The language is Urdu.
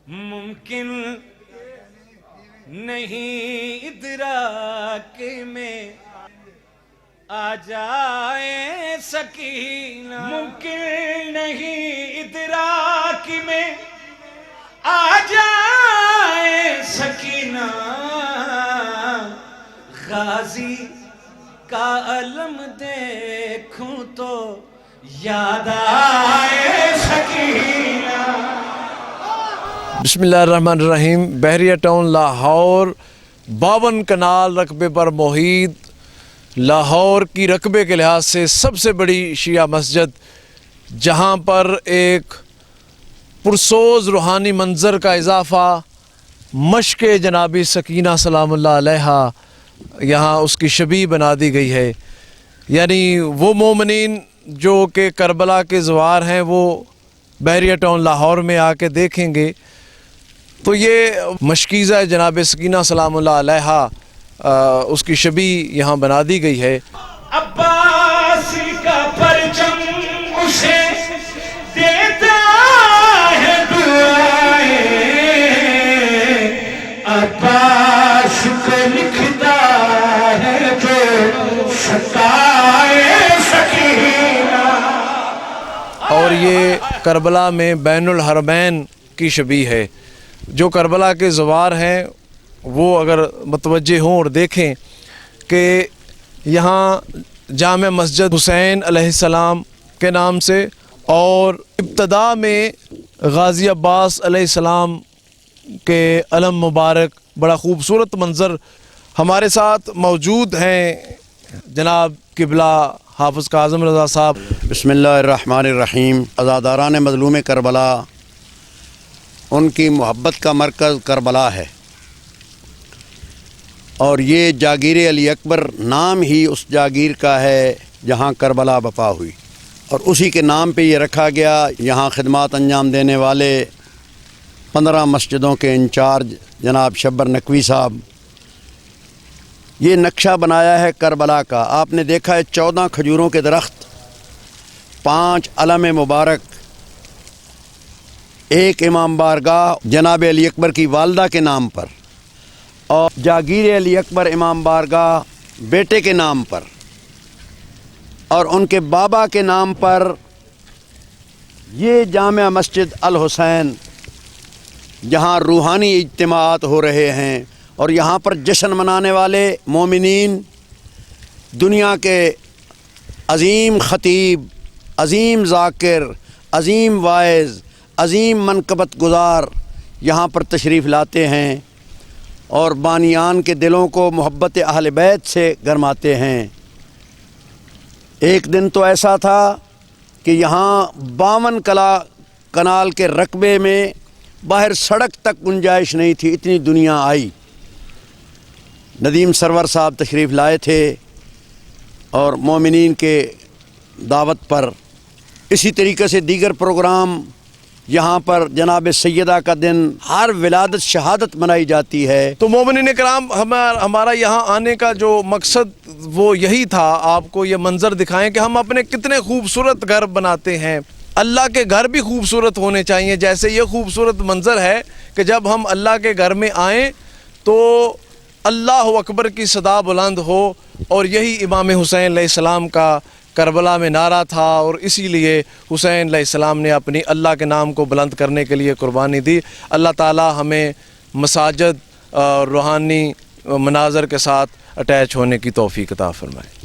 ممکن نہیں ادراک میں آ جائے سکینہ، ممکن نہیں ادراک میں آ جائے سکینہ، غازی کا علم دیکھوں تو یاد آئے سکینہ۔ بسم اللہ الرحمن الرحیم۔ بحریہ ٹاؤن لاہور 52 کنال رقبے پر محیط لاہور کی رقبے کے لحاظ سے سب سے بڑی شیعہ مسجد، جہاں پر ایک پرسوز روحانی منظر کا اضافہ مشق جناب سکینہ سلام اللہ علیہا یہاں اس کی شبیہ بنا دی گئی ہے۔ یعنی وہ مومنین جو کہ کربلا کے زوار ہیں وہ بحریہ ٹاؤن لاہور میں آ کے دیکھیں گے تو یہ مشکیزہ جناب سکینہ سلام اللہ علیہا اس کی شبیہ یہاں بنا دی گئی ہے۔ عباس کا پرچم اسے دیتا ہے دعائیں، عباس کو لکھتا ہے جو ستائے سکینہ۔ اور یہ کربلا میں بین الحرمین کی شبیہ ہے۔ جو کربلا کے زوار ہیں وہ اگر متوجہ ہوں اور دیکھیں کہ یہاں جامع مسجد حسین علیہ السلام کے نام سے اور ابتدا میں غازی عباس علیہ السلام کے علم مبارک، بڑا خوبصورت منظر۔ ہمارے ساتھ موجود ہیں جناب قبلہ حافظ کاظم رضا صاحب۔ بسم اللہ الرحمن الرحیم۔ عزاداران مظلوم کربلا، ان کی محبت کا مرکز کربلا ہے، اور یہ جاگیر علی اکبر نام ہی اس جاگیر کا ہے جہاں کربلا بپا ہوئی، اور اسی کے نام پہ یہ رکھا گیا۔ یہاں خدمات انجام دینے والے 15 مسجدوں کے انچارج جناب شبر نقوی صاحب، یہ نقشہ بنایا ہے کربلا کا۔ آپ نے دیکھا ہے 14 کھجوروں کے درخت، 5 علم مبارک، ایک امام بارگاہ جناب علی اکبر کی والدہ کے نام پر، اور جاگیر علی اکبر امام بارگاہ بیٹے کے نام پر، اور ان کے بابا کے نام پر یہ جامع مسجد الحسین، جہاں روحانی اجتماعات ہو رہے ہیں، اور یہاں پر جشن منانے والے مومنین دنیا کے عظیم خطیب، عظیم ذاکر، عظیم واعظ، عظیم منقبت گزار یہاں پر تشریف لاتے ہیں اور بانیان کے دلوں کو محبت اہل بیت سے گرماتے ہیں۔ ایک دن تو ایسا تھا کہ یہاں 52 کنال کے رقبے میں باہر سڑک تک گنجائش نہیں تھی، اتنی دنیا آئی۔ ندیم سرور صاحب تشریف لائے تھے اور مومنین کے دعوت پر اسی طریقے سے دیگر پروگرام یہاں پر جناب سیدہ کا دن، ہر ولادت شہادت منائی جاتی ہے۔ تو مومنین کرام، ہمارا یہاں آنے کا جو مقصد وہ یہی تھا، آپ کو یہ منظر دکھائیں کہ ہم اپنے کتنے خوبصورت گھر بناتے ہیں۔ اللہ کے گھر بھی خوبصورت ہونے چاہیے، جیسے یہ خوبصورت منظر ہے کہ جب ہم اللہ کے گھر میں آئیں تو اللہ اکبر کی صدا بلند ہو، اور یہی امام حسین علیہ السلام کا کربلا میں نعرہ تھا، اور اسی لیے حسین علیہ السلام نے اپنی اللہ کے نام کو بلند کرنے کے لیے قربانی دی۔ اللہ تعالی ہمیں مساجد اور روحانی مناظر کے ساتھ اٹیچ ہونے کی توفیق عطا فرمائے۔